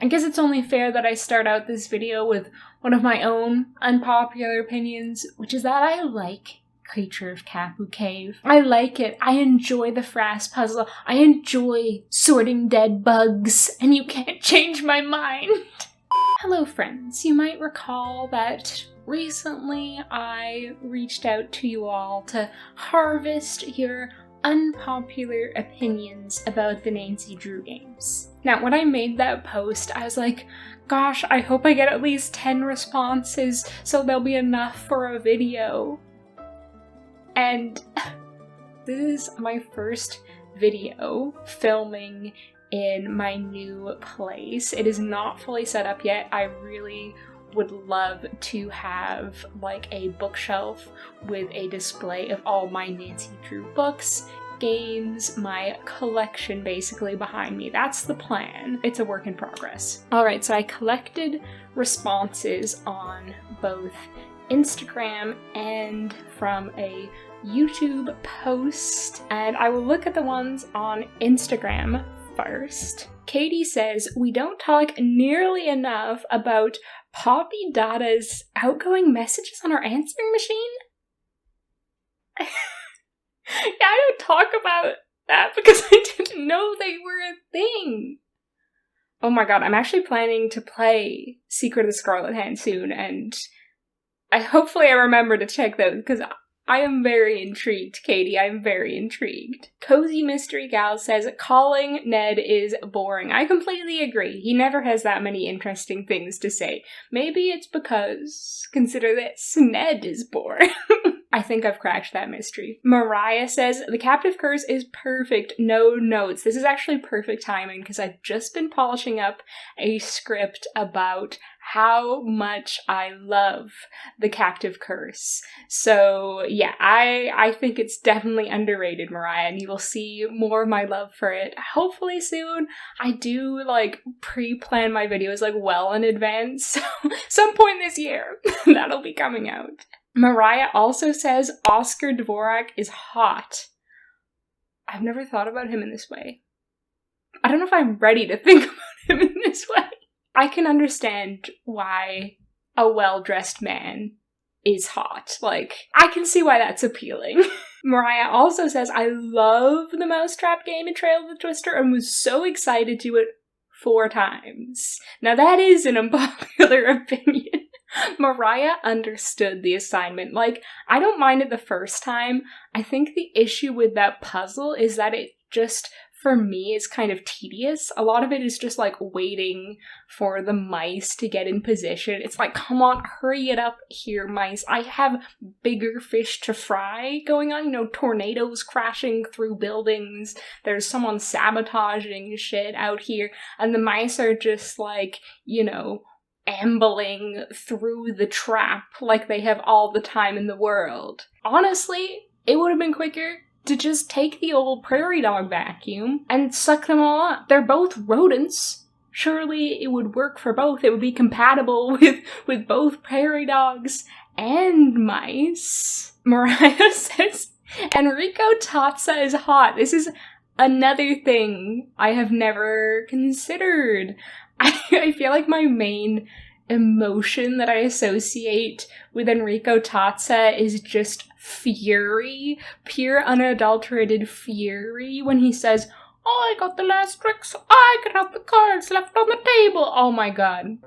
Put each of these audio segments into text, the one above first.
I guess it's only fair that I start out this video with one of my own unpopular opinions, which is that I like Creature of Kapu Cave. I like it. I enjoy the Frass puzzle. I enjoy sorting dead bugs, and you can't change my mind. Hello friends, you might recall that recently I reached out to you all to harvest your unpopular opinions about the Nancy Drew games. Now, when I made that post, I was like, gosh, I hope I get at least 10 responses so there'll be enough for a video. And this is my first video filming in my new place. It is not fully set up yet. I really would love to have like a bookshelf with a display of all my Nancy Drew books, games, my collection basically behind me. That's the plan. It's a work in progress. Alright, so I collected responses on both Instagram and from a YouTube post, and I will look at the ones on Instagram first. Katie says, we don't talk nearly enough about Poppy Dada's outgoing messages on our answering machine? Yeah, I don't talk about that because I didn't know they were a thing. Oh my god, I'm actually planning to play Secret of the Scarlet Hand soon, and hopefully I remember to check those because I am very intrigued, Katie. I'm very intrigued. Cozy Mystery Gal says, calling Ned is boring. I completely agree. He never has that many interesting things to say. Maybe it's because, consider this, Ned is boring. I think I've cracked that mystery. Mariah says, the Captive Curse is perfect. No notes. This is actually perfect timing because I've just been polishing up a script about how much I love the Captive Curse. So yeah, I think it's definitely underrated, Mariah, and you will see more of my love for it hopefully soon. I do like pre-plan my videos like well in advance, so some point this year that'll be coming out. Mariah also says Oscar Dvorak is hot. I've never thought about him in this way. I don't know if I'm ready to think about him in this way. I can understand why a well-dressed man is hot. Like, I can see why that's appealing. Mariah also says, I love the Mousetrap game in Trail of the Twister and was so excited to do it 4 times. Now that is an unpopular opinion. Mariah understood the assignment. Like, I don't mind it the first time. I think the issue with that puzzle is that it just, for me, is kind of tedious. A lot of it is just like waiting for the mice to get in position. It's like, come on, hurry it up here, mice. I have bigger fish to fry going on. You know, tornadoes crashing through buildings. There's someone sabotaging shit out here. And the mice are just like, you know, ambling through the trap like they have all the time in the world. Honestly, it would have been quicker to just take the old prairie dog vacuum and suck them all up. They're both rodents. Surely it would work for both. It would be compatible with both prairie dogs and mice. Mariah says, Enrico Tazza is hot. This is another thing I have never considered. I feel like my main emotion that I associate with Enrico Tazza is just fury, pure unadulterated fury when he says, I got the last tricks, I can have the cards left on the table. Oh my god.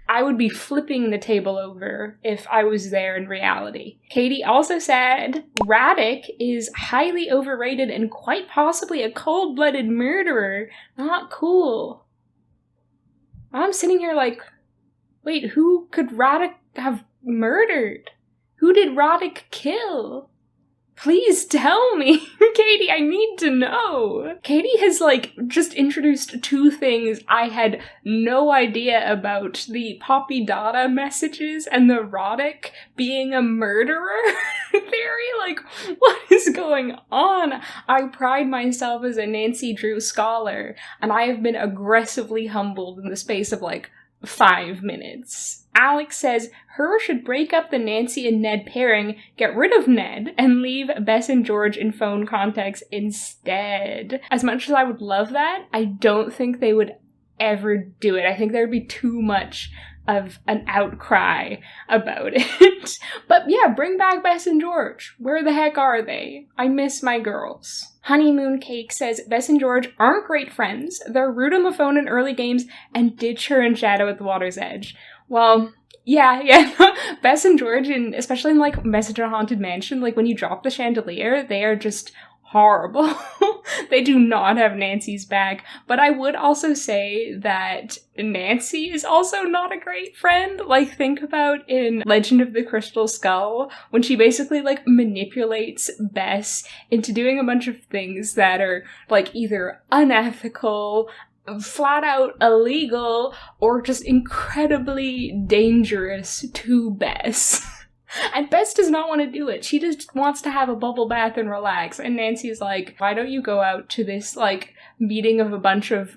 I would be flipping the table over if I was there in reality. Katie also said, Radek is highly overrated and quite possibly a cold-blooded murderer. Not cool. I'm sitting here like, wait, who could Radek have murdered? Who did Radek kill? Please tell me. Katie, I need to know. Katie has, like, just introduced 2 things I had no idea about. The Poppy Dada messages and the Roddick being a murderer theory. Like, what is going on? I pride myself as a Nancy Drew scholar, and I have been aggressively humbled in the space of, like, 5 minutes. Alex says, her should break up the Nancy and Ned pairing, get rid of Ned, and leave Bess and George in phone contacts instead. As much as I would love that, I don't think they would ever do it. I think there'd be too much of an outcry about it. But yeah, bring back Bess and George. Where the heck are they? I miss my girls. Honeymoon Cake says, Bess and George aren't great friends. They're rude on the phone in early games and ditch her and Shadow at the water's edge. Well, yeah. Bess and George, and especially in like Message on Haunted Mansion, like when you drop the chandelier, they are just horrible. They do not have Nancy's back. But I would also say that Nancy is also not a great friend. Like, think about in Legend of the Crystal Skull, when she basically, like, manipulates Bess into doing a bunch of things that are, like, either unethical, flat out illegal, or just incredibly dangerous to Bess. And Bess does not want to do it. She just wants to have a bubble bath and relax. And Nancy's like, why don't you go out to this, like, meeting of a bunch of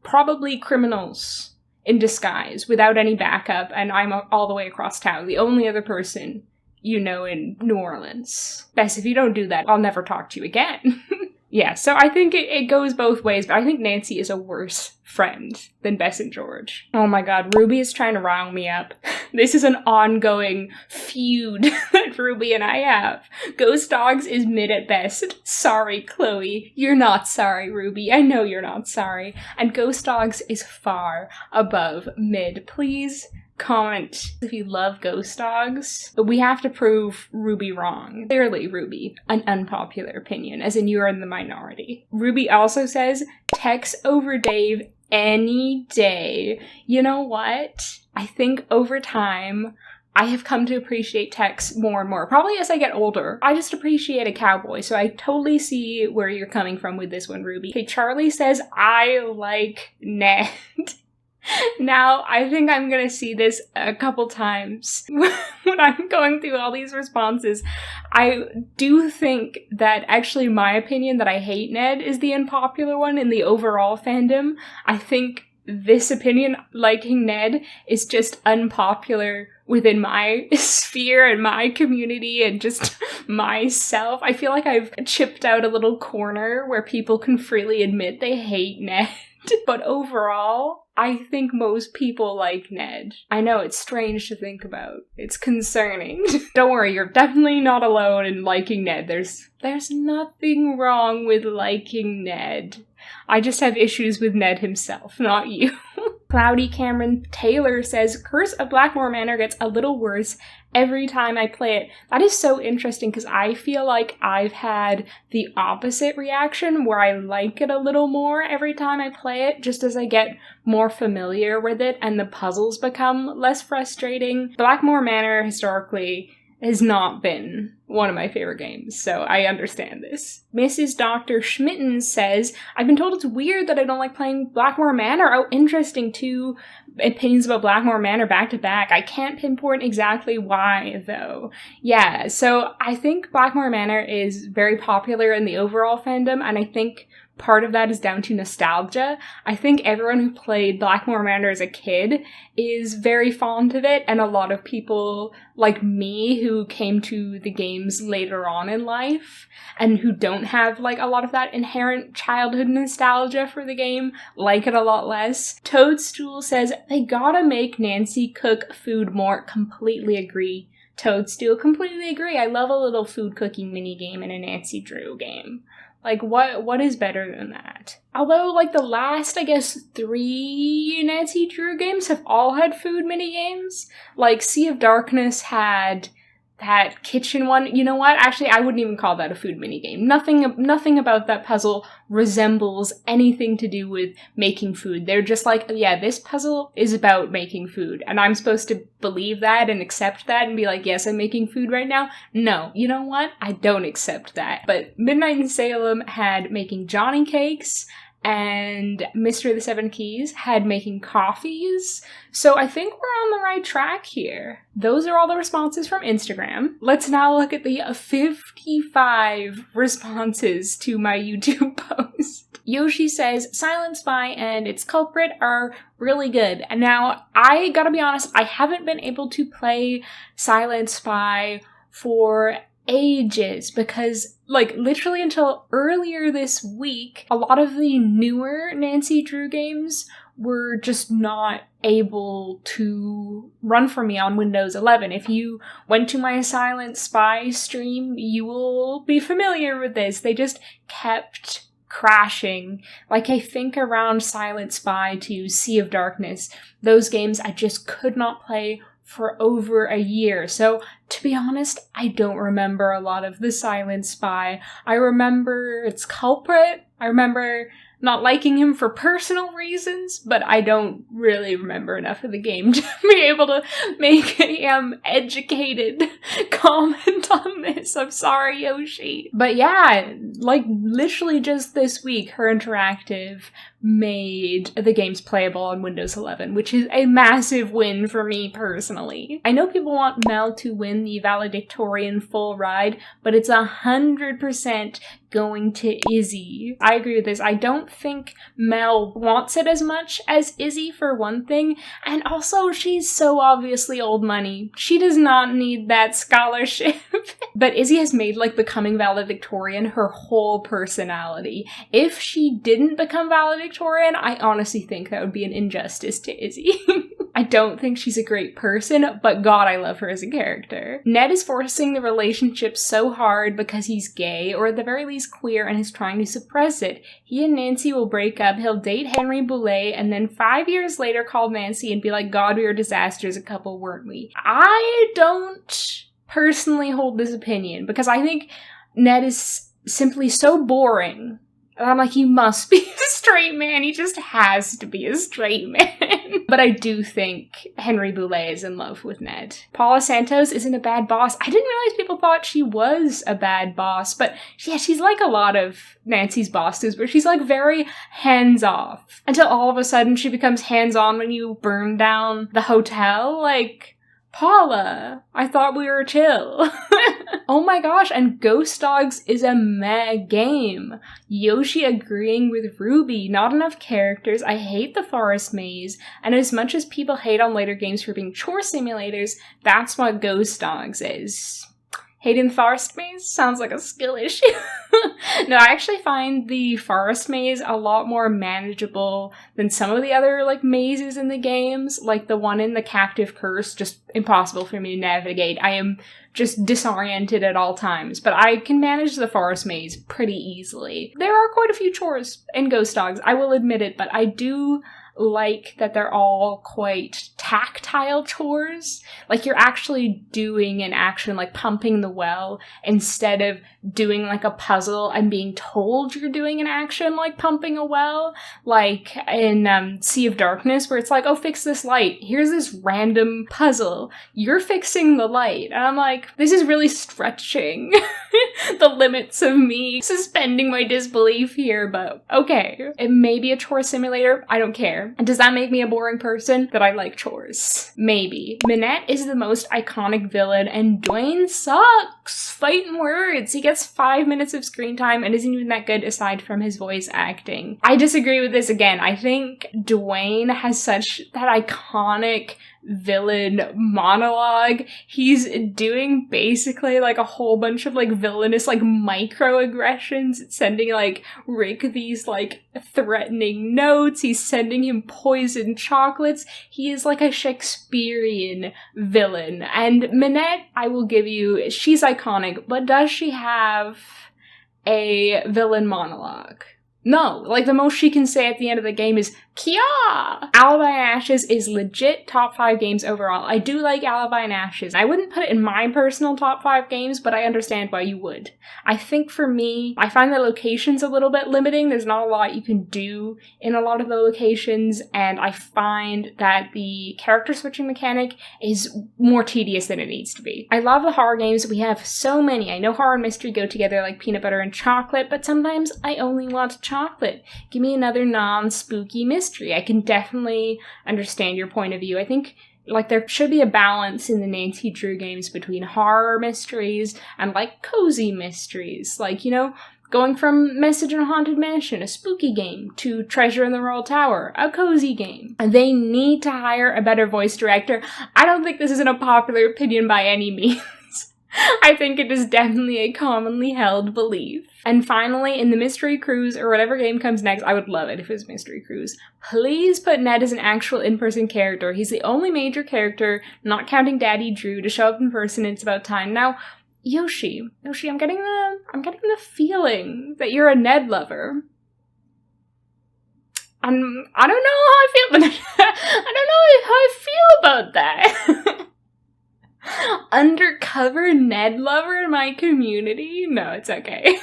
probably criminals in disguise without any backup, and I'm all the way across town, the only other person you know in New Orleans. Bess, if you don't do that, I'll never talk to you again. Yeah, so I think it goes both ways, but I think Nancy is a worse friend than Bess and George. Oh my god, Ruby is trying to rile me up. This is an ongoing feud that Ruby and I have. Ghost Dogs is mid at best. Sorry, Chloe. You're not sorry, Ruby. I know you're not sorry. And Ghost Dogs is far above mid. Please comment if you love Ghost Dogs, but we have to prove Ruby wrong. Clearly, Ruby, an unpopular opinion, as in you're in the minority. Ruby also says, Tex over Dave any day. You know what? I think over time, I have come to appreciate Tex more and more. Probably as I get older. I just appreciate a cowboy, so I totally see where you're coming from with this one, Ruby. Okay, Charlie says, I like Ned. Now, I think I'm gonna see this a couple times when I'm going through all these responses. I do think that actually my opinion that I hate Ned is the unpopular one in the overall fandom. I think this opinion, liking Ned, is just unpopular within my sphere and my community and just myself. I feel like I've chipped out a little corner where people can freely admit they hate Ned. But overall, I think most people like Ned. I know, it's strange to think about. It's concerning. Don't worry, you're definitely not alone in liking Ned. There's nothing wrong with liking Ned. I just have issues with Ned himself, not you. Cloudy Cameron Taylor says, Curse of Blackmore Manor gets a little worse every time I play it. That is so interesting because I feel like I've had the opposite reaction where I like it a little more every time I play it, just as I get more familiar with it and the puzzles become less frustrating. Blackmore Manor historically has not been one of my favorite games, so I understand this. Mrs. Dr. Schmitten says, I've been told it's weird that I don't like playing Blackmore Manor. Oh, interesting. 2 opinions about Blackmore Manor back to back. I can't pinpoint exactly why, though. Yeah, so I think Blackmore Manor is very popular in the overall fandom, and I think part of that is down to nostalgia. I think everyone who played Blackmore Manor as a kid is very fond of it, and a lot of people like me who came to the games later on in life and who don't have like a lot of that inherent childhood nostalgia for the game like it a lot less. Toadstool says, they gotta make Nancy cook food more. Completely agree. Toadstool, completely agree. I love a little food cooking minigame in a Nancy Drew game. Like, what is better than that? Although, like, the last, I guess, 3 Nancy Drew games have all had food minigames. Like, Sea of Darkness had that kitchen one. You know what? Actually, I wouldn't even call that a food minigame. Nothing about that puzzle resembles anything to do with making food. They're just like, yeah, this puzzle is about making food. And I'm supposed to believe that and accept that and be like, yes, I'm making food right now. No, you know what? I don't accept that. But Midnight in Salem had making Johnny cakes, and Mystery of the Seven Keys had making coffees. So I think we're on the right track here. Those are all the responses from Instagram. Let's now look at the 55 responses to my YouTube post. Yoshi says Silent Spy and its culprit are really good. And now, I gotta be honest, I haven't been able to play Silent Spy for ages because, like, literally until earlier this week, a lot of the newer Nancy Drew games were just not able to run for me on Windows 11. If you went to my Silent Spy stream, you will be familiar with this. They just kept crashing. Like, I think around Silent Spy to Sea of Darkness, those games I just could not play for over a year. So, to be honest, I don't remember a lot of the Silent Spy. I remember its culprit. I remember not liking him for personal reasons, but I don't really remember enough of the game to be able to make a educated comment on this. I'm sorry, Yoshi. But yeah, like, literally just this week, Her Interactive made the games playable on Windows 11, which is a massive win for me personally. I know people want Mel to win the valedictorian full ride, but it's 100% going to Izzy. I agree with this. I don't think Mel wants it as much as Izzy, for one thing, and also she's so obviously old money. She does not need that scholarship. But Izzy has made, like, becoming valedictorian her whole personality. If she didn't become valedictorian, I honestly think that would be an injustice to Izzy. I don't think she's a great person, but God, I love her as a character. Ned is forcing the relationship so hard because he's gay, or at the very least queer, and is trying to suppress it. He and Nancy will break up, he'll date Henry Boulay, and then 5 years later call Nancy and be like, God, we were disasters a couple, weren't we? I don't personally hold this opinion, because I think Ned is simply so boring. And I'm like, he must be a straight man. He just has to be a straight man. But I do think Henry Boulay is in love with Ned. Paula Santos isn't a bad boss. I didn't realize people thought she was a bad boss, but yeah, she's like a lot of Nancy's bosses, where she's like very hands-off. Until all of a sudden she becomes hands-on when you burn down the hotel. Like, Paula, I thought we were chill. Oh my gosh, and Ghost Dogs is a meh game. Yoshi agreeing with Ruby, not enough characters, I hate the forest maze, and as much as people hate on later games for being chore simulators, that's what Ghost Dogs is. Hating the forest maze? Sounds like a skill issue. No, I actually find the forest maze a lot more manageable than some of the other, like, mazes in the games. Like, the one in the Captive Curse, just impossible for me to navigate. I am just disoriented at all times, but I can manage the forest maze pretty easily. There are quite a few chores in Ghost Dogs, I will admit it, but I do like that they're all quite tactile chores. Like, you're actually doing an action, like pumping the well, instead of doing like a puzzle and being told you're doing an action like pumping a well. Like in Sea of Darkness, where it's like, oh, fix this light. Here's this random puzzle. You're fixing the light. And I'm like, this is really stretching the limits of me suspending my disbelief here, but okay. It may be a chore simulator. I don't care. And does that make me a boring person that I like chores? Maybe. Minette is the most iconic villain, and Dwayne sucks. Fighting words. He gets 5 minutes of screen time and isn't even that good aside from his voice acting. I disagree with this again. I think Dwayne has such that iconic villain monologue. He's doing basically like a whole bunch of like villainous like microaggressions, sending like Rick these like threatening notes. He's sending him poisoned chocolates. He is like a Shakespearean villain. And Minette, I will give you, she's iconic, but does she have a villain monologue? No, like the most she can say at the end of the game is Kia! Alibi and Ashes is legit top 5 games overall. I do like Alibi and Ashes. I wouldn't put it in my personal top 5 games, but I understand why you would. I think for me, I find the locations a little bit limiting. There's not a lot you can do in a lot of the locations, and I find that the character switching mechanic is more tedious than it needs to be. I love the horror games. We have so many. I know horror and mystery go together like peanut butter and chocolate, but sometimes I only want chocolate. Give me another non-spooky mystery. I can definitely understand your point of view. I think like there should be a balance in the Nancy Drew games between horror mysteries and like cozy mysteries. Like, you know, Going from Message in a Haunted Mansion, a spooky game, to Treasure in the Royal Tower, a cozy game. They need to hire a better voice director. I don't think this is an unpopular opinion by any means. I think it is definitely a commonly held belief. And finally, in the Mystery Cruise, or whatever game comes next, I would love it if it was Mystery Cruise, please put Ned as an actual in-person character. He's the only major character, not counting Daddy Drew, to show up in person. It's about time. Now, Yoshi, I'm getting the feeling that you're a Ned lover. I don't know how I feel, but I don't know how I feel about that. Undercover Ned lover in my community? No, it's okay.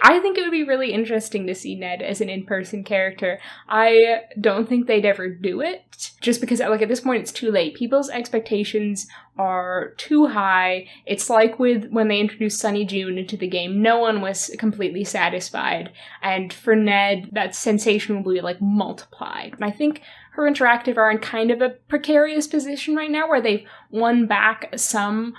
I think it would be really interesting to see Ned as an in-person character. I don't think they'd ever do it, just because, like, at this point it's too late. People's expectations are too high. It's like with when they introduced Sunny June into the game, no one was completely satisfied, and for Ned, that sensation will be, like, multiplied. And I think her Interactive are in kind of a precarious position right now, where they've won back some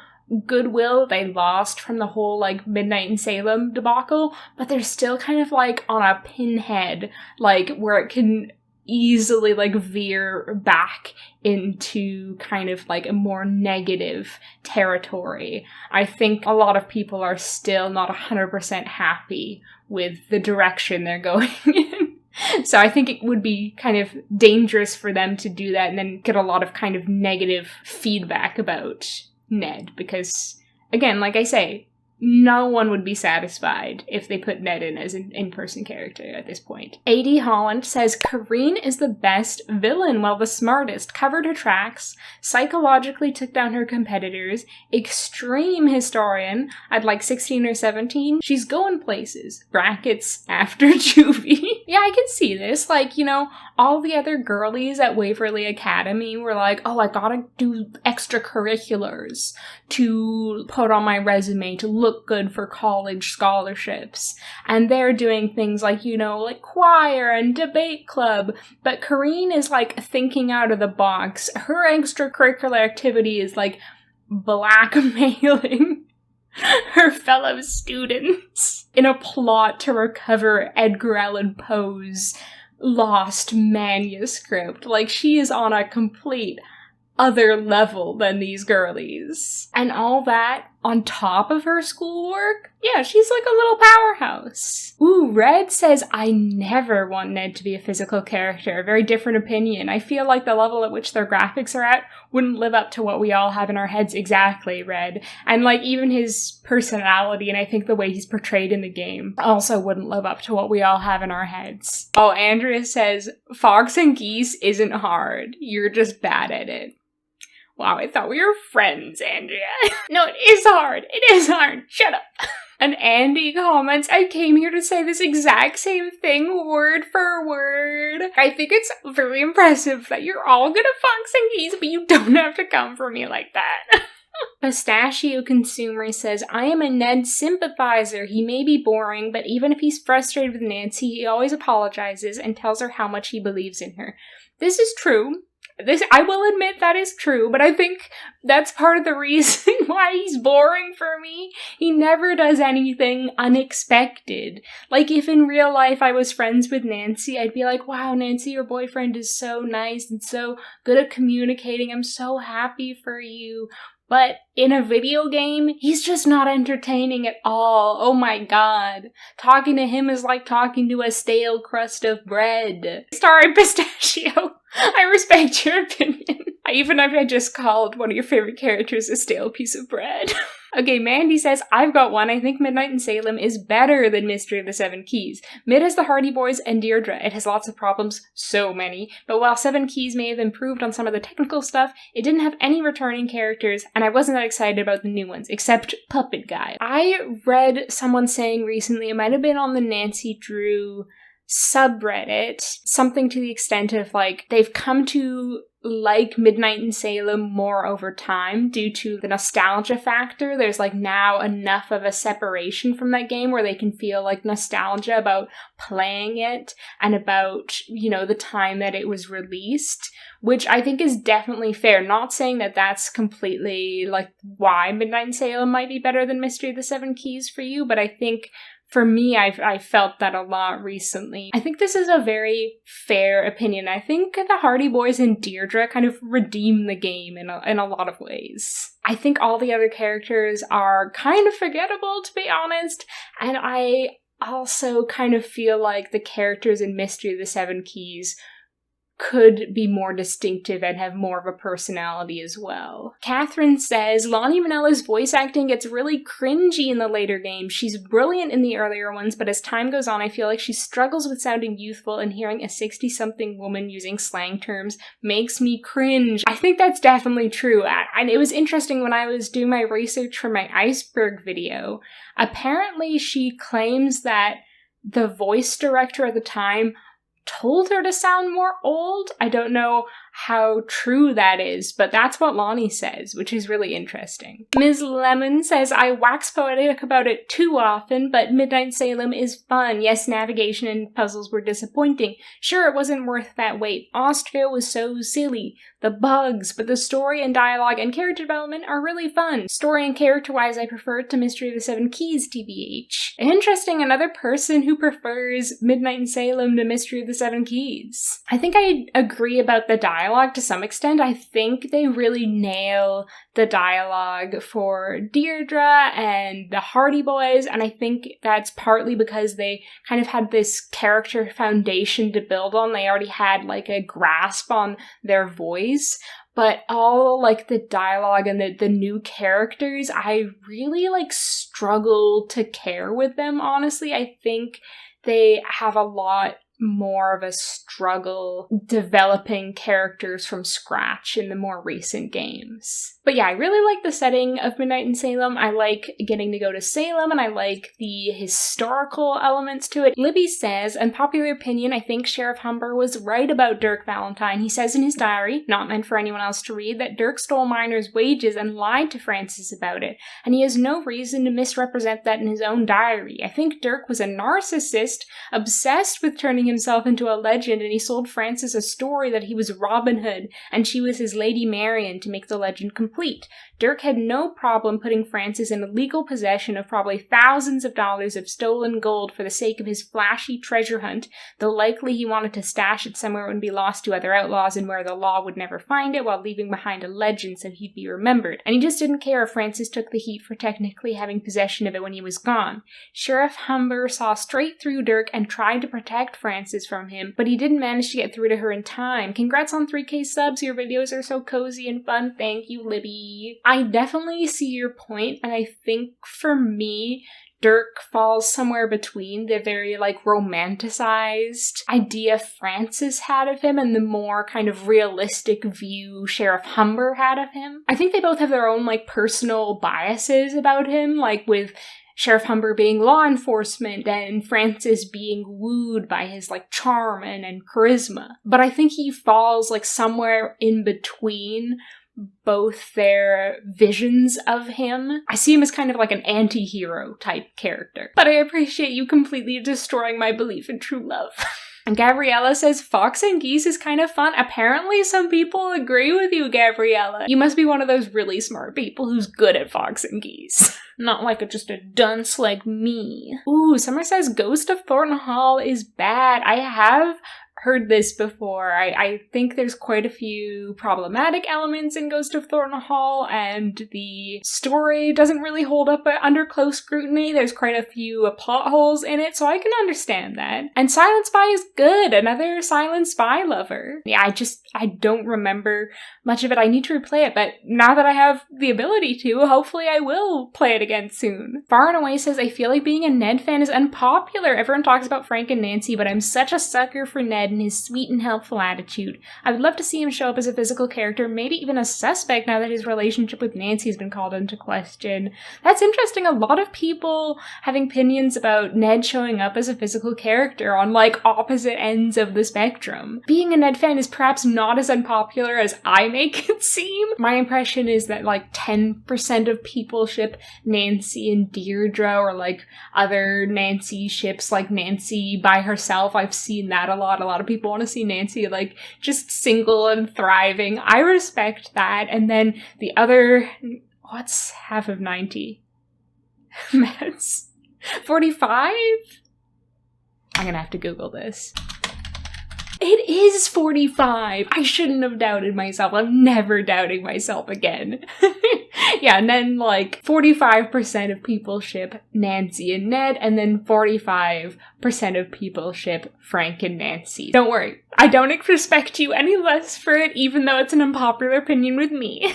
goodwill they lost from the whole, like, Midnight in Salem debacle, but they're still kind of, like, on a pinhead, like, where it can easily, like, veer back into kind of, like, a more negative territory. I think a lot of people are still not 100% happy with the direction they're going in. So I think it would be kind of dangerous for them to do that and then get a lot of kind of negative feedback about Ned, because, again, like I say, no one would be satisfied if they put Ned in as an in-person character at this point. A.D. Holland says, Kareen is the best villain, well, the smartest, covered her tracks, psychologically took down her competitors, extreme historian, I'd like 16 or 17, she's going places, brackets, after juvie. Yeah, I can see this, like, you know, all the other girlies at Waverly Academy were like, oh, I gotta do extracurriculars to put on my resume to look good for college scholarships. And they're doing things like, you know, like choir and debate club. But Kareen is, like, thinking out of the box. Her extracurricular activity is, like, blackmailing her fellow students in a plot to recover Edgar Allan Poe's lost manuscript. Like, she is on a complete other level than these girlies. And all that on top of her schoolwork? Yeah, she's like a little powerhouse. Ooh, Red says, I never want Ned to be a physical character. A very different opinion. I feel like the level at which their graphics are at wouldn't live up to what we all have in our heads exactly, Red. And, like, even his personality and I think the way he's portrayed in the game also wouldn't live up to what we all have in our heads. Oh, Andrea says, Fox and Geese isn't hard. You're just bad at it. Wow, I thought we were friends, Andrea. No, it is hard. It is hard. Shut up. And Andy comments, I came here to say this exact same thing, word for word. I think it's very impressive that you're all good at Fox and Geese, but you don't have to come for me like that. Pistachio Consumer says, I am a Ned sympathizer. He may be boring, but even if he's frustrated with Nancy, he always apologizes and tells her how much he believes in her. This is true. I will admit that is true, but I think that's part of the reason why he's boring for me. He never does anything unexpected. Like, if in real life I was friends with Nancy, I'd be like, wow, Nancy, your boyfriend is so nice and so good at communicating. I'm so happy for you. But in a video game, he's just not entertaining at all. Oh my god. Talking to him is like talking to a stale crust of bread. Sorry, Pistachio. I respect your opinion. Even if I just called one of your favorite characters a stale piece of bread. Okay, Mandy says, I've got one. I think Midnight in Salem is better than Mystery of the Seven Keys. Mid has the Hardy Boys and Deirdre. It has lots of problems, so many. But while Seven Keys may have improved on some of the technical stuff, it didn't have any returning characters, and I wasn't that excited about the new ones, except Puppet Guy. I read someone saying recently, it might have been on the Nancy Drew subreddit, something to the extent of, like, they've come to like Midnight in Salem more over time due to the nostalgia factor. There's, like, now enough of a separation from that game where they can feel, like, nostalgia about playing it and about, you know, the time that it was released, which I think is definitely fair. Not saying that that's completely, like, why Midnight in Salem might be better than Mystery of the Seven Keys for you, but I think For me, I felt that a lot recently. I think this is a very fair opinion. I think the Hardy Boys and Deirdre kind of redeem the game in a lot of ways. I think all the other characters are kind of forgettable, to be honest, and I also kind of feel like the characters in Mystery of the Seven Keys could be more distinctive and have more of a personality as well. Catherine says, Lonnie Manella's voice acting gets really cringy in the later games. She's brilliant in the earlier ones, but as time goes on, I feel like she struggles with sounding youthful, and hearing a 60-something woman using slang terms makes me cringe. I think that's definitely true, and it was interesting when I was doing my research for my iceberg video. Apparently, she claims that the voice director at the time told her to sound more old. I don't know how true that is, but that's what Lonnie says, which is really interesting. Ms. Lemon says, I wax poetic about it too often, but Midnight Salem is fun. Yes, navigation and puzzles were disappointing. Sure, it wasn't worth that wait. Austria was so silly. The bugs, but the story and dialogue and character development are really fun. Story and character-wise, I prefer it to Mystery of the Seven Keys, TBH. Interesting, another person who prefers Midnight in Salem to Mystery of the Seven Keys. I think I agree about the dialogue to some extent. I think they really nail the dialogue for Deirdre and the Hardy Boys, and I think that's partly because they kind of had this character foundation to build on. They already had like a grasp on their voice. But all like the dialogue and the new characters, I really like struggle to care with them, honestly. I think they have a lot more of a struggle developing characters from scratch in the more recent games. But yeah, I really like the setting of Midnight in Salem. I like getting to go to Salem, and I like the historical elements to it. Libby says, unpopular opinion, I think Sheriff Humber was right about Dirk Valentine. He says in his diary, not meant for anyone else to read, that Dirk stole Miner's wages and lied to Francis about it, and he has no reason to misrepresent that in his own diary. I think Dirk was a narcissist, obsessed with turning himself into a legend, and he sold Francis a story that he was Robin Hood and she was his Lady Marian to make the legend complete. Dirk had no problem putting Francis in legal possession of probably thousands of dollars of stolen gold for the sake of his flashy treasure hunt, though likely he wanted to stash it somewhere it wouldn't be lost to other outlaws and where the law would never find it, while leaving behind a legend so he'd be remembered. And he just didn't care if Francis took the heat for technically having possession of it when he was gone. Sheriff Humber saw straight through Dirk and tried to protect Francis from him, but he didn't manage to get through to her in time. Congrats on 3K subs, your videos are so cozy and fun. Thank you, Libby. I definitely see your point, and I think for me, Dirk falls somewhere between the very, romanticized idea Francis had of him and the more kind of realistic view Sheriff Humber had of him. I think they both have their own, personal biases about him, with Sheriff Humber being law enforcement and Francis being wooed by his, charm and charisma. But I think he falls, somewhere in between both their visions of him. I see him as kind of like an anti-hero type character. But I appreciate you completely destroying my belief in true love. And Gabriella says, Fox and Geese is kind of fun. Apparently some people agree with you, Gabriella. You must be one of those really smart people who's good at Fox and Geese. Not just a dunce like me. Ooh, Summer says Ghost of Thornton Hall is bad. I have heard this before. I think there's quite a few problematic elements in Ghost of Thornton Hall, and the story doesn't really hold up under close scrutiny. There's quite a few plot holes in it, so I can understand that. And Silent Spy is good. Another Silent Spy lover. Yeah, I don't remember much of it. I need to replay it, but now that I have the ability to, hopefully I will play it again soon. Far and Away says, I feel like being a Ned fan is unpopular. Everyone talks about Frank and Nancy, but I'm such a sucker for Ned and his sweet and helpful attitude. I would love to see him show up as a physical character, maybe even a suspect now that his relationship with Nancy has been called into question. That's interesting. A lot of people having opinions about Ned showing up as a physical character on opposite ends of the spectrum. Being a Ned fan is perhaps not as unpopular as I make it seem. My impression is that 10% of people ship Nancy and Deirdre, or other Nancy ships like Nancy by herself. I've seen that a lot. A lot of people want to see Nancy just single and thriving. I respect that. And then the other, what's half of 90? Mads. 45? I'm gonna have to Google this. It is 45! I shouldn't have doubted myself. I'm never doubting myself again. Yeah, and then 45% of people ship Nancy and Ned, and then 45% of people ship Frank and Nancy. Don't worry, I don't respect you any less for it, even though it's an unpopular opinion with me.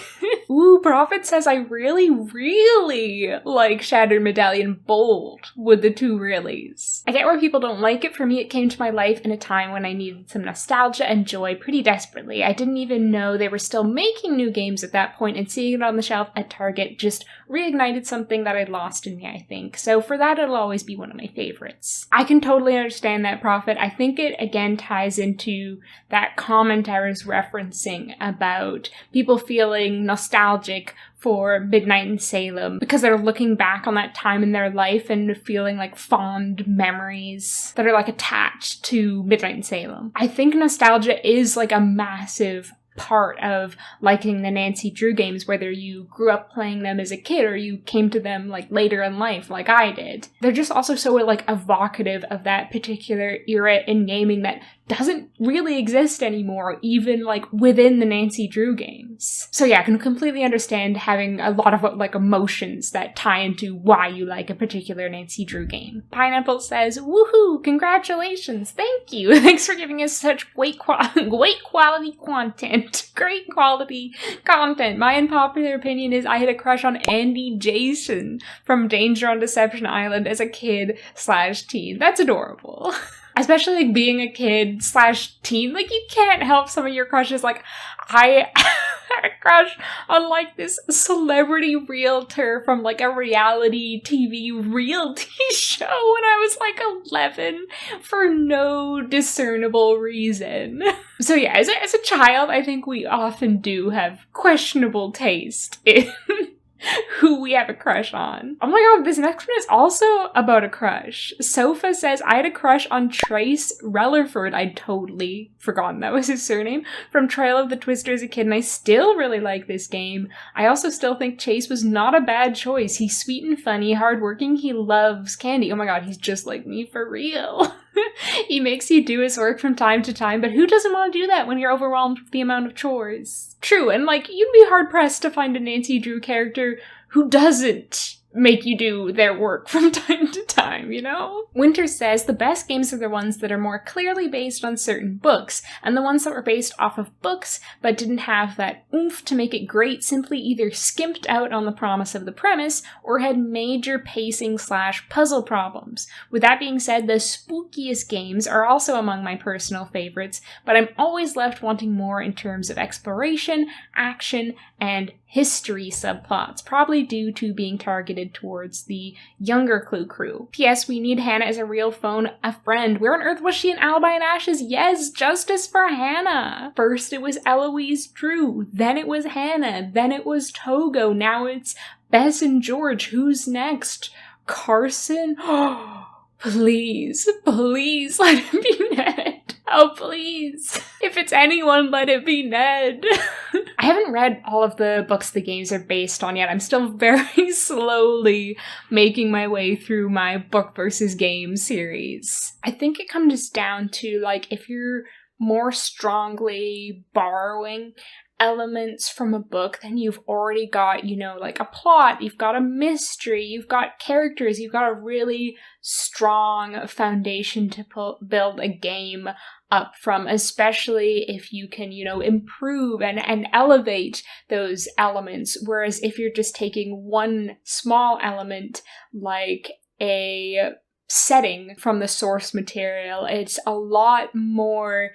Ooh, Prophet says I really, really like Shattered Medallion bold with the two reallys. I get where people don't like it. For me, it came to my life in a time when I needed some nostalgia and joy pretty desperately. I didn't even know they were still making new games at that point, and seeing it on the shelf at Target just reignited something that I'd lost in me, I think. So for that, it'll always be one of my favorites. I can totally understand that, Prophet. I think it again ties into that comment I was referencing about people feeling nostalgic for Midnight in Salem because they're looking back on that time in their life and feeling fond memories that are attached to Midnight in Salem. I think nostalgia is a massive part of liking the Nancy Drew games, whether you grew up playing them as a kid or you came to them later in life like I did. They're just also so evocative of that particular era in gaming that doesn't really exist anymore, even within the Nancy Drew games. So yeah, I can completely understand having a lot of emotions that tie into why you like a particular Nancy Drew game. Pineapple says, woohoo, congratulations, thank you. Thanks for giving us such great quality content. Great quality content. My unpopular opinion is I had a crush on Andy Jason from Danger on Deception Island as a kid/teen. That's adorable. Especially being a kid/teen, you can't help some of your crushes. I had a crush on this celebrity realtor from a reality TV realty show when I was 11 for no discernible reason. So yeah, as a child, I think we often do have questionable taste in who we have a crush on. Oh my god, this next one is also about a crush. Sofa says, I had a crush on Trace Rellerford. I'd totally forgotten that was his surname. From Trail of the Twister as a kid, and I still really like this game. I also still think Chase was not a bad choice. He's sweet and funny, hardworking, he loves candy. Oh my god, he's just like me for real. He makes you do his work from time to time, but who doesn't want to do that when you're overwhelmed with the amount of chores? True, and you'd be hard-pressed to find a Nancy Drew character who doesn't make you do their work from time to time, you know? Winter says the best games are the ones that are more clearly based on certain books, and the ones that were based off of books but didn't have that oomph to make it great simply either skimped out on the promise of the premise or had major pacing/puzzle problems. With that being said, the spookiest games are also among my personal favorites, but I'm always left wanting more in terms of exploration, action, and history subplots, probably due to being targeted towards the younger Clue crew. P.S. We need Hannah as a real phone a friend. Where on earth was she in Alibi and Ashes? Yes, justice for Hannah! First it was Eloise Drew, then it was Hannah, then it was Togo, now it's Bess and George. Who's next? Carson? Please, please let it be Ned. Oh, please. If it's anyone, let it be Ned. I haven't read all of the books the games are based on yet. I'm still very slowly making my way through my book versus game series. I think it comes down to, if you're more strongly borrowing elements from a book, then you've already got, a plot, you've got a mystery, you've got characters, you've got a really strong foundation to build a game up from, especially if you can, improve and elevate those elements. Whereas if you're just taking one small element, like a setting from the source material, it's a lot more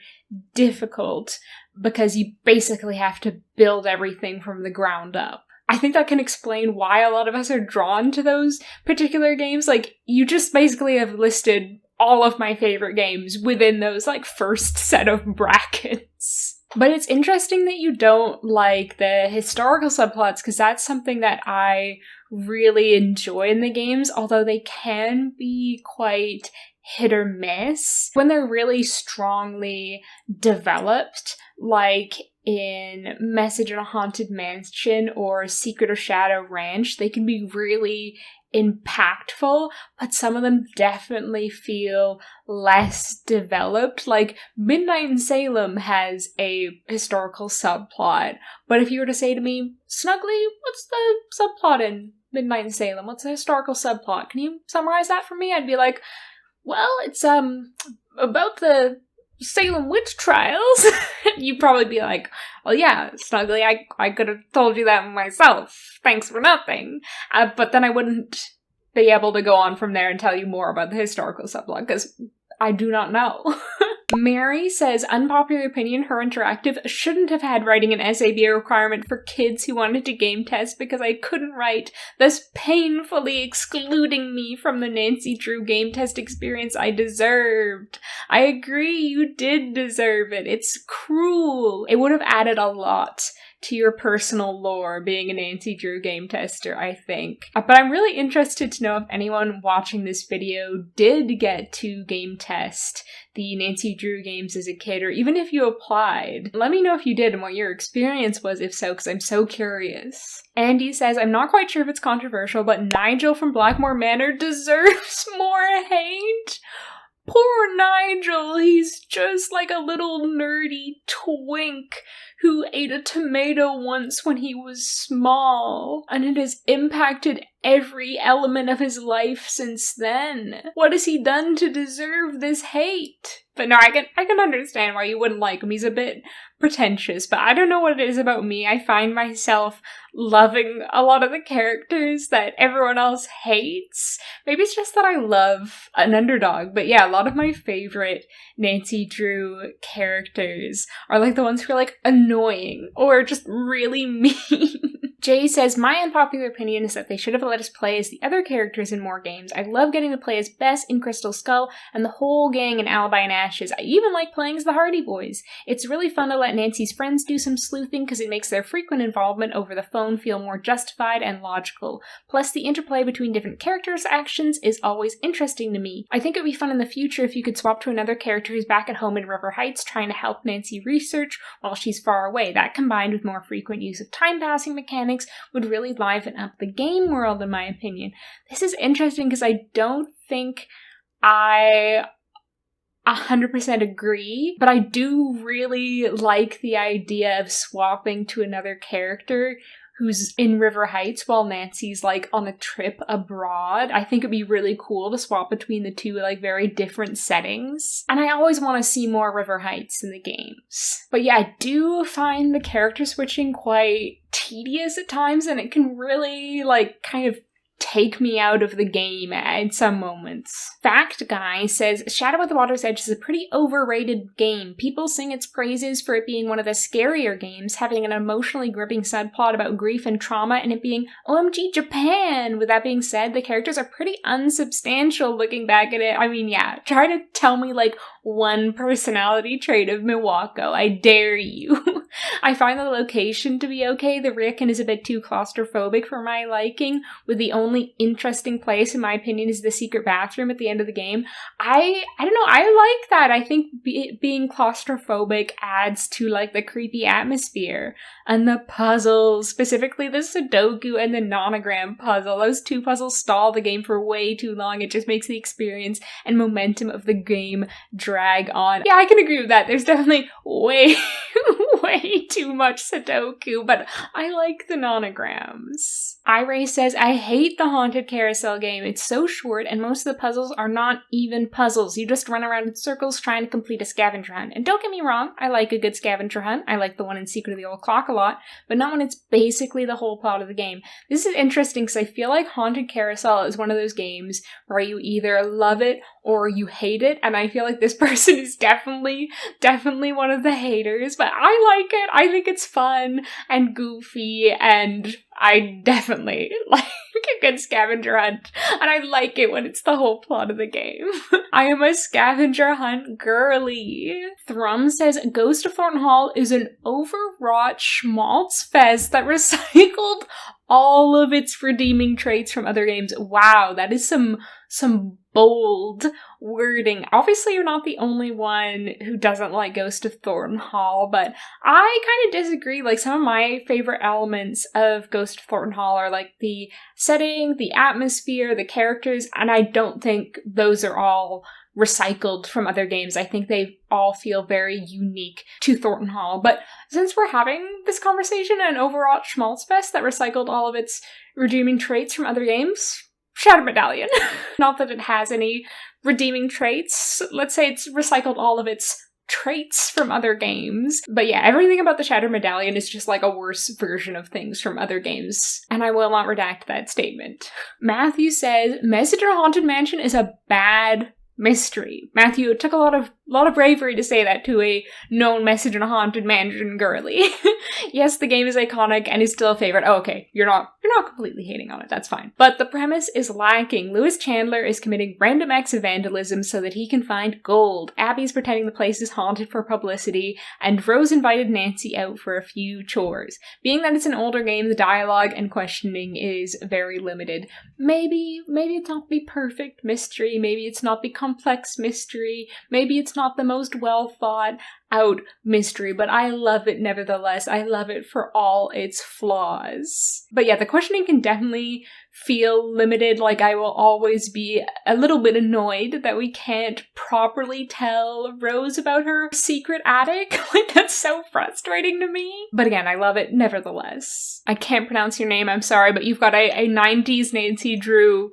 difficult because you basically have to build everything from the ground up. I think that can explain why a lot of us are drawn to those particular games. You just basically have listed all of my favorite games within those, first set of brackets. But it's interesting that you don't like the historical subplots, because that's something that I really enjoy in the games, although they can be quite hit or miss when they're really strongly developed. in Message in a Haunted Mansion or Secret of Shadow Ranch. They can be really impactful, but some of them definitely feel less developed. Like, Midnight in Salem has a historical subplot, but if you were to say to me, Snuggly, what's the subplot in Midnight in Salem? What's the historical subplot? Can you summarize that for me? I'd be like, well, it's about the Salem witch trials. You'd probably be like, well, yeah, Snuggly, I could have told you that myself. Thanks for nothing. But then I wouldn't be able to go on from there and tell you more about the historical subplot, because I do not know. Mary says, unpopular opinion, her interactive shouldn't have had writing an essay be a requirement for kids who wanted to game test because I couldn't write, thus painfully excluding me from the Nancy Drew game test experience I deserved. I agree, you did deserve it. It's cruel. It would have added a lot to your personal lore being a Nancy Drew game tester, I think. But I'm really interested to know if anyone watching this video did get to game test the Nancy Drew games as a kid, or even if you applied. Let me know if you did and what your experience was, if so, because I'm so curious. Andy says, I'm not quite sure if it's controversial, but Nigel from Blackmore Manor deserves more hate. Poor Nigel, he's just like a little nerdy twink who ate a tomato once when he was small, and it has impacted every element of his life since then. What has he done to deserve this hate? But no, I can understand why you wouldn't like him. He's a bit pretentious, but I don't know what it is about me. I find myself loving a lot of the characters that everyone else hates. Maybe it's just that I love an underdog, but yeah, a lot of my favorite Nancy Drew characters are like the ones who are like annoying or just really mean. Jay says, my unpopular opinion is that they should have let us play as the other characters in more games. I love getting to play as Bess in Crystal Skull and the whole gang in Alibi and Ashes. I even like playing as the Hardy Boys. It's really fun to let Nancy's friends do some sleuthing because it makes their frequent involvement over the phone feel more justified and logical. Plus, the interplay between different characters' actions is always interesting to me. I think it would be fun in the future if you could swap to another character who's back at home in River Heights trying to help Nancy research while she's far away. That combined with more frequent use of time-passing mechanics would really liven up the game world, in my opinion. This is interesting because I don't think I 100% agree, but I do really like the idea of swapping to another character who's in River Heights while Nancy's like on a trip abroad. I think it'd be really cool to swap between the two like very different settings. And I always want to see more River Heights in the games. But yeah, I do find the character switching quite tedious at times, and it can really like kind of take me out of the game at some moments. Fact Guy says, Shadow at the Water's Edge is a pretty overrated game. People sing its praises for it being one of the scarier games, having an emotionally gripping subplot about grief and trauma, and it being OMG Japan! With that being said, the characters are pretty unsubstantial looking back at it. I mean, yeah, try to tell me like one personality trait of Milwaukee. I dare you. I find the location to be okay. The Ricken is a bit too claustrophobic for my liking, with the only interesting place, in my opinion, is the secret bathroom at the end of the game. I don't know, I like that. I think being claustrophobic adds to like the creepy atmosphere. And the puzzles, specifically the Sudoku and the nonogram puzzle, those two puzzles stall the game for way too long. It just makes the experience and momentum of the game drag on. Yeah, I can agree with that. There's definitely way too much Sudoku, but I like the nonograms. Iray says, I hate the Haunted Carousel game. It's so short, and most of the puzzles are not even puzzles. You just run around in circles trying to complete a scavenger hunt. And don't get me wrong, I like a good scavenger hunt. I like the one in Secret of the Old Clock a lot, but not when it's basically the whole plot of the game. This is interesting because I feel like Haunted Carousel is one of those games where you either love it or you hate it, and I feel like this person is definitely one of the haters, but I like it. I think it's fun and goofy, and I definitely like a good scavenger hunt, and I like it when it's the whole plot of the game. I am a scavenger hunt girly. Thrum says, Ghost of Thornton Hall is an overwrought schmaltz fest that recycled all of its redeeming traits from other games. Wow, that is some bold wording. Obviously, you're not the only one who doesn't like Ghost of Thornton Hall, but I kind of disagree. Like, some of my favorite elements of Ghost of Thornton Hall are like the setting, the atmosphere, the characters, and I don't think those are all recycled from other games. I think they all feel very unique to Thornton Hall. But since we're having this conversation and overall Schmaltz Fest that recycled all of its redeeming traits from other games, Shattered Medallion. Not that it has any redeeming traits. Let's say it's recycled all of its traits from other games. But yeah, everything about the Shattered Medallion is just like a worse version of things from other games. And I will not redact that statement. Matthew says, Message in a Haunted Mansion is a bad mystery. Matthew, it took a lot of bravery to say that to a known Message in a Haunted Mansion girly. Yes, the game is iconic and is still a favorite. Oh, okay, you're not completely hating on it, that's fine. But the premise is lacking. Lewis Chandler is committing random acts of vandalism so that he can find gold. Abby's pretending the place is haunted for publicity, and Rose invited Nancy out for a few chores. Being that it's an older game, the dialogue and questioning is very limited. Maybe it's not the perfect mystery, maybe it's not the complex mystery, maybe it's not the most well thought out mystery, but I love it nevertheless. I love it for all its flaws. But yeah, the questioning can definitely feel limited. Like, I will always be a little bit annoyed that we can't properly tell Rose about her secret attic. Like, that's so frustrating to me. But again, I love it nevertheless. I can't pronounce your name, I'm sorry, but you've got a 90s Nancy Drew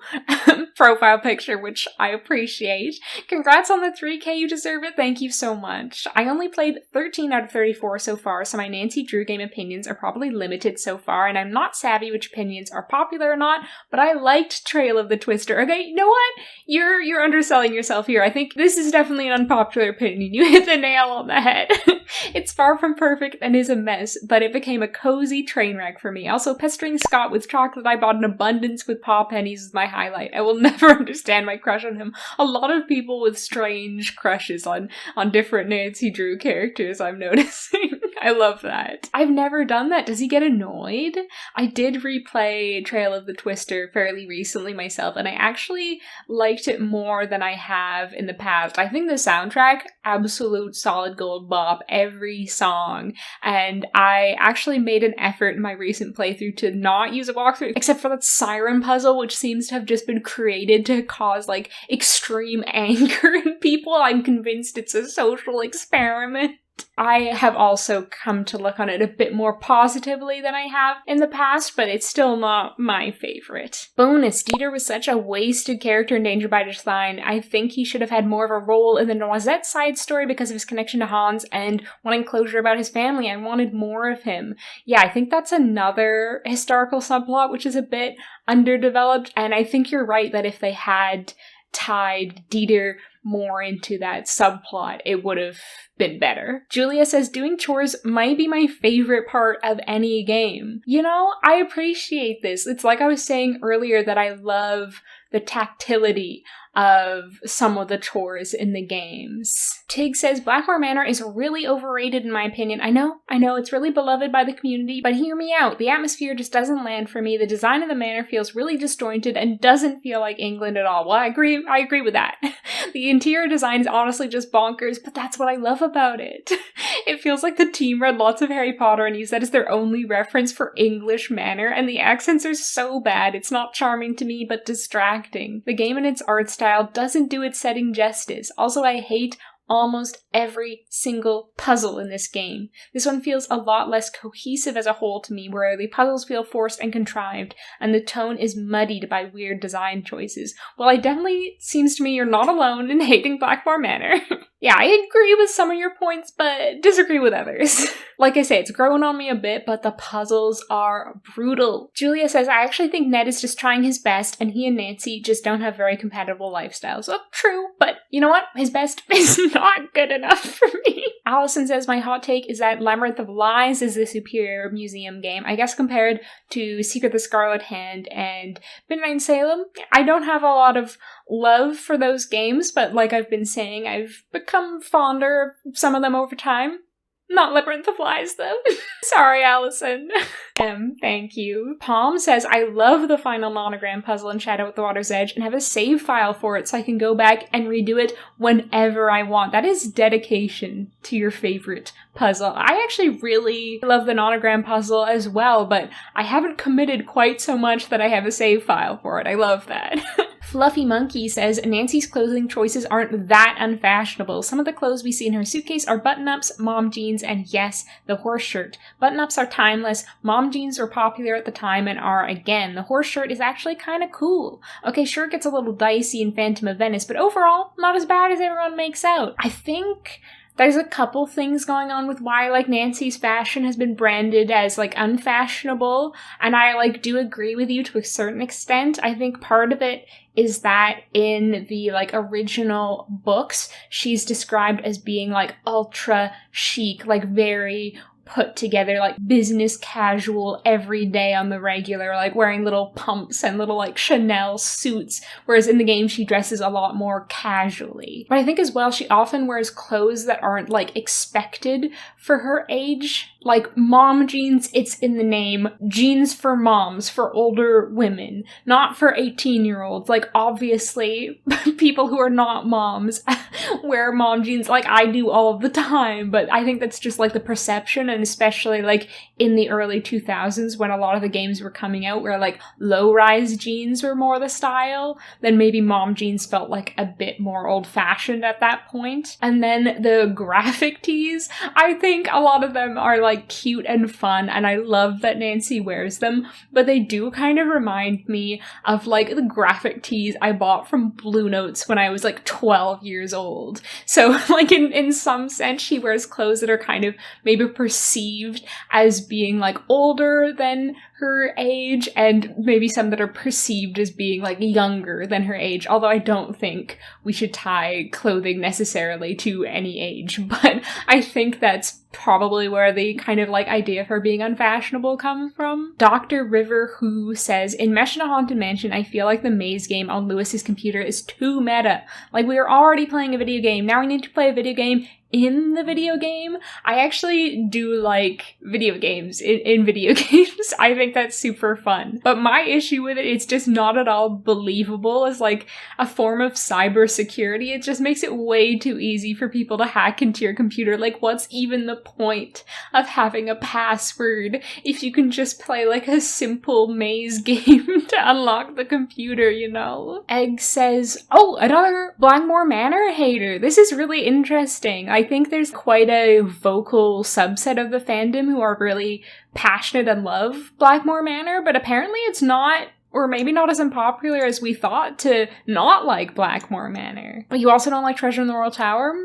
profile picture, which I appreciate. Congrats on the 3K, you deserve it. Thank you so much. I only played 13 out of 34 so far, so my Nancy Drew game opinions are probably limited so far, and I'm not savvy which opinions are popular or not, but I liked Trail of the Twister. Okay, you know what? You're underselling yourself here. I think this is definitely an unpopular opinion. You hit the nail on the head. It's far from perfect and is a mess, but it became a cozy train wreck for me. Also, pestering Scott with chocolate I bought in abundance with paw pennies is my highlight. I will never understand my crush on him. A lot of people with strange crushes on different Nancy Drew characters, I'm noticing. I love that. I've never done that. Does he get annoyed? I did replay Trail of the Twister fairly recently myself, and I actually liked it more than I have in the past. I think the soundtrack, absolute solid gold bop, every song, and I actually made an effort in my recent playthrough to not use a walkthrough, except for that siren puzzle, which seems to have just been created to cause, like, extreme anger in people. I'm convinced it's a social experiment. I have also come to look on it a bit more positively than I have in the past, but it's still not my favorite. Bonus, Dieter was such a wasted character in Danger by Design. I think he should have had more of a role in the Noisette side story because of his connection to Hans and wanting closure about his family. I wanted more of him. Yeah, I think that's another historical subplot which is a bit underdeveloped, and I think you're right that if they had tied Dieter more into that subplot, it would have been better. Julia says, doing chores might be my favorite part of any game. You know, I appreciate this. It's like I was saying earlier that I love the tactility of some of the chores in the games. Tig says, Blackmore Manor is really overrated in my opinion. I know, it's really beloved by the community, but hear me out. The atmosphere just doesn't land for me. The design of the manor feels really disjointed and doesn't feel like England at all. Well, I agree with that. The interior design is honestly just bonkers, but that's what I love about it. It feels like the team read lots of Harry Potter and used that as their only reference for English manor, and the accents are so bad. It's not charming to me, but distracting. The game and its art style doesn't do its setting justice. Also, I hate almost every single puzzle in this game. This one feels a lot less cohesive as a whole to me, where the puzzles feel forced and contrived, and the tone is muddied by weird design choices. Well, it definitely seems to me you're not alone in hating Blackmore Manor. Yeah, I agree with some of your points, but disagree with others. Like I say, it's growing on me a bit, but the puzzles are brutal. Julia says, I actually think Ned is just trying his best, and he and Nancy just don't have very compatible lifestyles. Oh, true, but you know what? His best is not good enough for me. Allison says, my hot take is that Labyrinth of Lies is the superior museum game. I guess compared to Secret of the Scarlet Hand and Midnight in Salem, I don't have a lot of love for those games, but like I've been saying, I've become fonder of some of them over time. Not Labyrinth of Flies, though. Sorry, Allison. Thank you. Palm says, I love the final monogram puzzle in Shadow at the Water's Edge and have a save file for it so I can go back and redo it whenever I want. That is dedication to your favorite puzzle. I actually really love the nonogram puzzle as well, but I haven't committed quite so much that I have a save file for it. I love that. Fluffy Monkey says, Nancy's clothing choices aren't that unfashionable. Some of the clothes we see in her suitcase are button-ups, mom jeans, and yes, the horse shirt. Button-ups are timeless, mom jeans were popular at the time and are again. The horse shirt is actually kind of cool. Okay, sure it gets a little dicey in Phantom of Venice, but overall, not as bad as everyone makes out. I think there's a couple things going on with why, like, Nancy's fashion has been branded as, like, unfashionable, and I, like, do agree with you to a certain extent. I think part of it is that in the, like, original books, she's described as being, like, ultra chic, like, very put together, like, business casual every day on the regular, like, wearing little pumps and little, like, Chanel suits, whereas in the game she dresses a lot more casually. But I think as well she often wears clothes that aren't, like, expected for her age. Like, mom jeans, it's in the name. Jeans for moms, for older women, not for 18-year-olds. Like, obviously, people who are not moms wear mom jeans like I do all the time, but I think that's just, like, the perception, and especially, like, in the early 2000s when a lot of the games were coming out where, like, low-rise jeans were more the style, then maybe mom jeans felt, like, a bit more old-fashioned at that point. And then the graphic tees, I think a lot of them are, like, cute and fun, and I love that Nancy wears them, but they do kind of remind me of, like, the graphic tees I bought from Blue Notes when I was, like, 12 years old. So, like, in some sense, she wears clothes that are kind of maybe perceived as being, like, older than her age, and maybe some that are perceived as being, like, younger than her age, although I don't think we should tie clothing necessarily to any age, but I think that's probably where the kind of, like, idea of her being unfashionable comes from. Dr. River Who says, in Mesh in a Haunted Mansion, I feel like the maze game on Lewis's computer is too meta. Like, we are already playing a video game, now we need to play a video game in the video game. I actually do like video games in video games. I think that's super fun. But my issue with it, it's just not at all believable as, like, a form of cybersecurity. It just makes it way too easy for people to hack into your computer. Like, what's even the point of having a password if you can just play, like, a simple maze game to unlock the computer, you know? Egg says, oh, another Blackmore Manor hater. This is really interesting. I think there's quite a vocal subset of the fandom who are really passionate and love Blackmore Manor, but apparently it's not, or maybe not as unpopular as we thought, to not like Blackmore Manor. But you also don't like Treasure in the Royal Tower?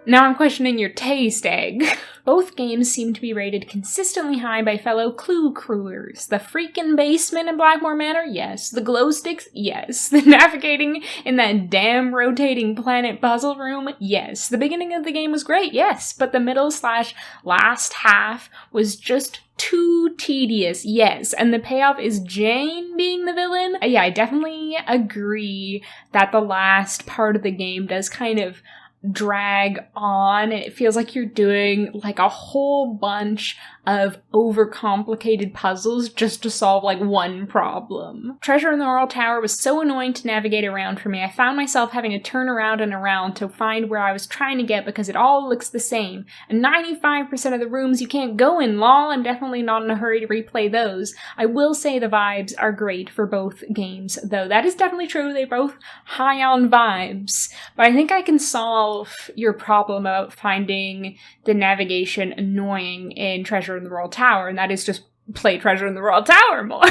Now I'm questioning your taste, Egg. Both games seem to be rated consistently high by fellow Clue crewers. The freaking basement in Blackmore Manor? Yes. The glow sticks? Yes. The navigating in that damn rotating planet puzzle room? Yes. The beginning of the game was great? Yes. But the middle/last half was just too tedious, yes, and the payoff is Jane being the villain. Yeah, I definitely agree that the last part of the game does kind of drag on. It feels like you're doing, like, a whole bunch of overcomplicated puzzles just to solve, like, one problem. Treasure in the Royal Tower was so annoying to navigate around for me. I found myself having to turn around and around to find where I was trying to get because it all looks the same. And 95% of the rooms you can't go in, lol. I'm definitely not in a hurry to replay those. I will say the vibes are great for both games, though. That is definitely true. They're both high on vibes. But I think I can solve your problem about finding the navigation annoying in Treasure in the Royal Tower, and that is just play Treasure in the Royal Tower more.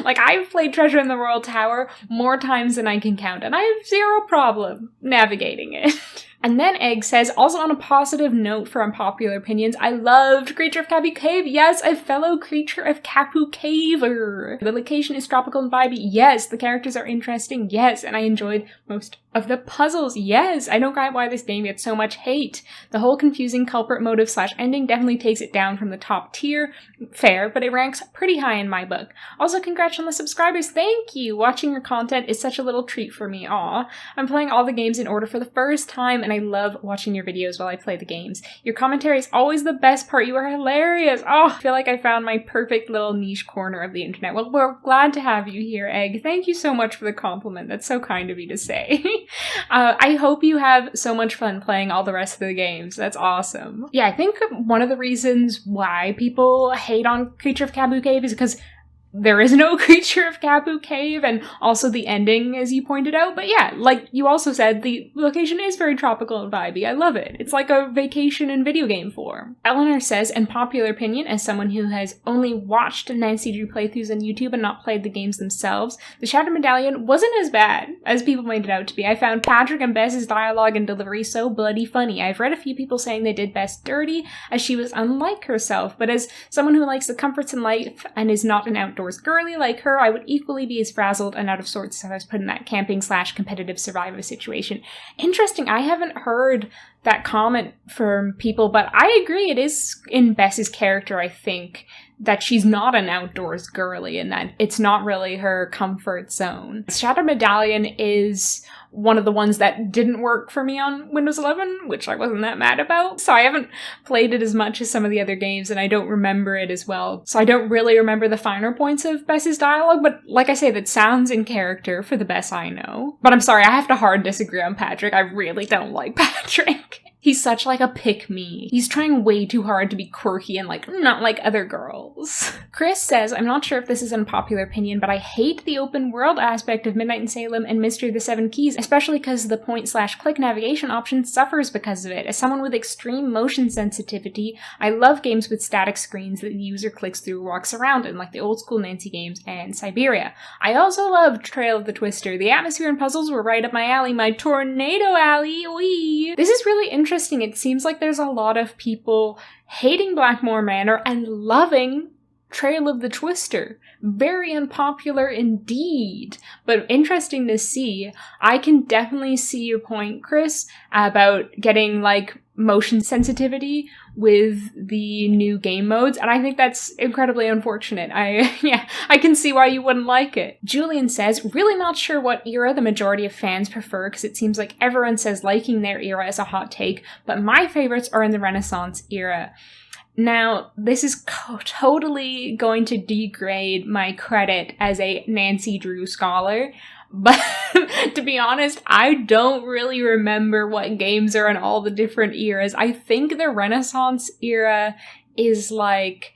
Like, I've played Treasure in the Royal Tower more times than I can count, and I have zero problem navigating it. And then Egg says, also on a positive note for unpopular opinions, I loved Creature of Kapu Cave. Yes, a fellow Creature of Kapu Caver. The location is tropical and vibey. Yes, the characters are interesting. Yes, and I enjoyed most Of the puzzles, yes! I don't get why this game gets so much hate. The whole confusing culprit motive / ending definitely takes it down from the top tier. Fair, but it ranks pretty high in my book. Also, congrats on the subscribers, thank you! Watching your content is such a little treat for me, aw. I'm playing all the games in order for the first time, and I love watching your videos while I play the games. Your commentary is always the best part, you are hilarious! Oh, I feel like I found my perfect little niche corner of the internet. Well, we're glad to have you here, Egg. Thank you so much for the compliment, that's so kind of you to say. I hope you have so much fun playing all the rest of the games. That's awesome. Yeah, I think one of the reasons why people hate on Creature of Kabu Cave is because there is no Creature of Kabu Cave, and also the ending, as you pointed out. But yeah, like you also said, the location is very tropical and vibey. I love it. It's like a vacation in video game form. Eleanor says, in popular opinion, as someone who has only watched Nancy Drew playthroughs on YouTube and not played the games themselves, the Shattered Medallion wasn't as bad as people made it out to be. I found Patrick and Bess's dialogue and delivery so bloody funny. I've read a few people saying they did Bess dirty, as she was unlike herself, but as someone who likes the comforts in life and is not an outdoors girly like her, I would equally be as frazzled and out of sorts if I was put in that camping / competitive survivor situation. Interesting, I haven't heard that comment from people, but I agree, it is in Bess's character, I think, that she's not an outdoors girly and that it's not really her comfort zone. Shattered Medallion is one of the ones that didn't work for me on Windows 11, which I wasn't that mad about. So I haven't played it as much as some of the other games, and I don't remember it as well. So I don't really remember the finer points of Bess's dialogue, but like I say, that sounds in character for the best I know. But I'm sorry, I have to hard disagree on Patrick. I really don't like Patrick. He's such like a pick-me. He's trying way too hard to be quirky and like not like other girls. Chris says, I'm not sure if this is an unpopular opinion, but I hate the open world aspect of Midnight in Salem and Mystery of the Seven Keys, especially because the point/click navigation option suffers because of it. As someone with extreme motion sensitivity, I love games with static screens that the user clicks through or walks around in, like the old school Nancy games and Siberia. I also loved Trail of the Twister. The atmosphere and puzzles were right up my alley, my tornado alley. Wee! This is really interesting. It seems like there's a lot of people hating Blackmore Manor and loving Trail of the Twister. Very unpopular indeed, but interesting to see. I can definitely see your point, Chris, about getting like motion sensitivity with the new game modes, and I think that's incredibly unfortunate. I can see why you wouldn't like it. Julian says, really not sure what era the majority of fans prefer, because it seems like everyone says liking their era is a hot take, but my favorites are in the Renaissance era. Now, this is totally going to degrade my credit as a Nancy Drew scholar, but to be honest, I don't really remember what games are in all the different eras. I think the Renaissance era is like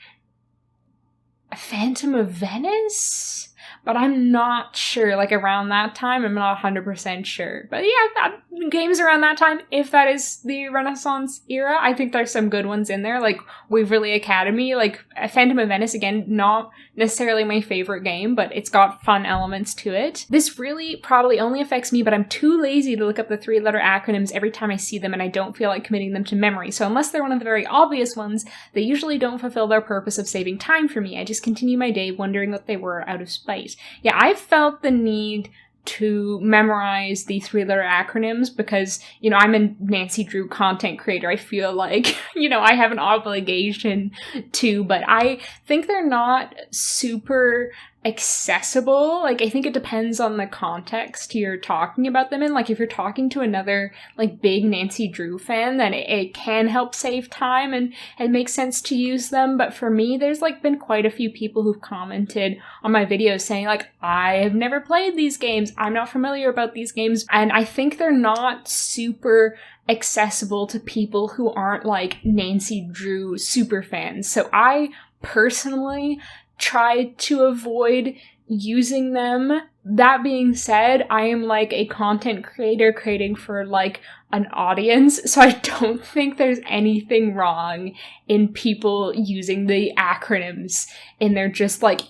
Phantom of Venice? But I'm not sure, like around that time, I'm not 100% sure. But yeah, games around that time, if that is the Renaissance era, I think there's some good ones in there, like Waverly Academy, like Phantom of Venice, again, not necessarily my favorite game, but it's got fun elements to it. This really probably only affects me, but I'm too lazy to look up the 3-letter acronyms every time I see them, and I don't feel like committing them to memory. So unless they're one of the very obvious ones, they usually don't fulfill their purpose of saving time for me. I just continue my day wondering what they were out of spite. Yeah, I felt the need to memorize the 3-letter acronyms because, you know, I'm a Nancy Drew content creator. I feel like, you know, I have an obligation to, but I think they're not super accessible. Like, I think it depends on the context you're talking about them in. Like, if you're talking to another, like, big Nancy Drew fan, then it can help save time and it makes sense to use them. But for me, there's, like, been quite a few people who've commented on my videos saying, like, I have never played these games. I'm not familiar about these games. And I think they're not super accessible to people who aren't, like, Nancy Drew super fans. So I personally try to avoid using them. That being said, I am like a content creator creating for like an audience, so I don't think there's anything wrong in people using the acronyms in their just like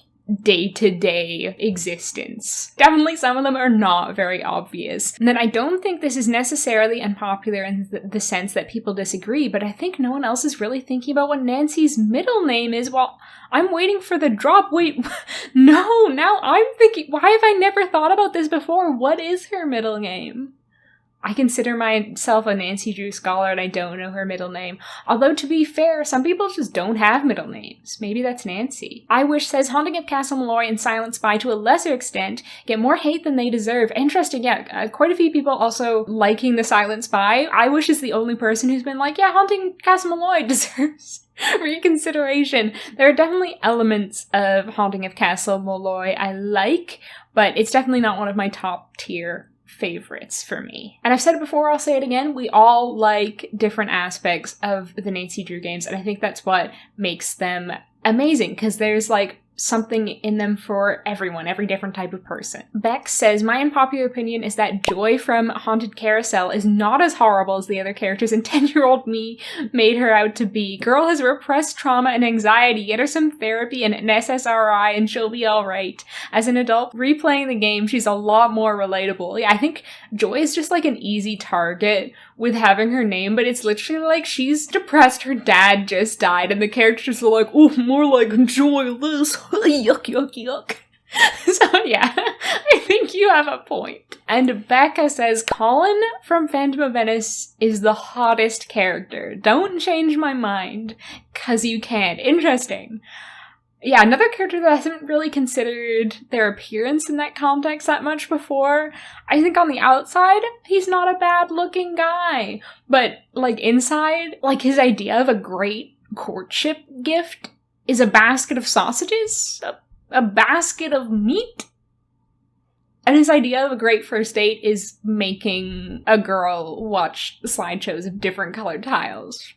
day-to-day existence. Definitely some of them are not very obvious. And then I don't think this is necessarily unpopular in the sense that people disagree, but I think no one else is really thinking about what Nancy's middle name is. Well, I'm waiting for the drop. Wait, no, now I'm thinking, why have I never thought about this before? What is her middle name? I consider myself a Nancy Drew scholar and I don't know her middle name. Although, to be fair, some people just don't have middle names. Maybe that's Nancy. I Wish says, Haunting of Castle Malloy and Silent Spy to a lesser extent get more hate than they deserve. Interesting, yeah. Quite a few people also liking the Silent Spy. I Wish is the only person who's been like, yeah, Haunting Castle Malloy deserves reconsideration. There are definitely elements of Haunting of Castle Malloy I like, but it's definitely not one of my top tier favorites for me. And I've said it before, I'll say it again, we all like different aspects of the Nancy Drew games, and I think that's what makes them amazing, because there's like something in them for everyone, every different type of person. Beck says, my unpopular opinion is that Joy from Haunted Carousel is not as horrible as the other characters and 10-year-old me made her out to be. Girl has repressed trauma and anxiety, get her some therapy and an SSRI and she'll be alright. As an adult replaying the game, she's a lot more relatable. Yeah, I think Joy is just like an easy target with having her name, but it's literally like she's depressed, her dad just died, and the characters are like, oh, more like Joy this. Yuck, yuck, yuck. So yeah, I think you have a point. And Becca says, Colin from Phantom of Venice is the hottest character. Don't change my mind, 'cause you can't. Interesting. Yeah, another character that I haven't really considered their appearance in that context that much before. I think on the outside, he's not a bad looking guy. But, like, inside, like, his idea of a great courtship gift is a basket of sausages? A basket of meat? And his idea of a great first date is making a girl watch slideshows of different colored tiles.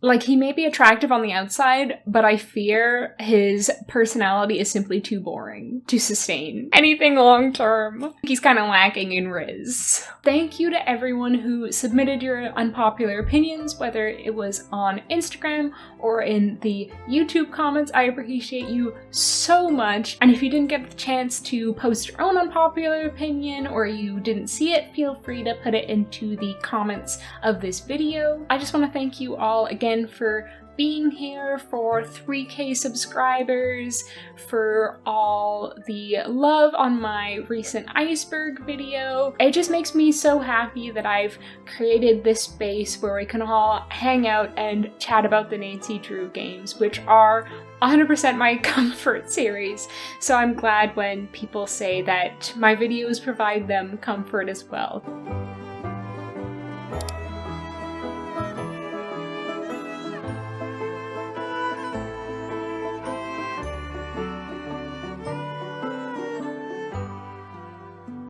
Like, he may be attractive on the outside, but I fear his personality is simply too boring to sustain anything long-term. He's kind of lacking in riz. Thank you to everyone who submitted your unpopular opinions, whether it was on Instagram or in the YouTube comments. I appreciate you so much. And if you didn't get the chance to post your own unpopular opinion or you didn't see it, feel free to put it into the comments of this video. I just want to thank you all again for being here, for 3K subscribers, for all the love on my recent iceberg video. It just makes me so happy that I've created this space where we can all hang out and chat about the Nancy Drew games, which are 100% my comfort series. So I'm glad when people say that my videos provide them comfort as well.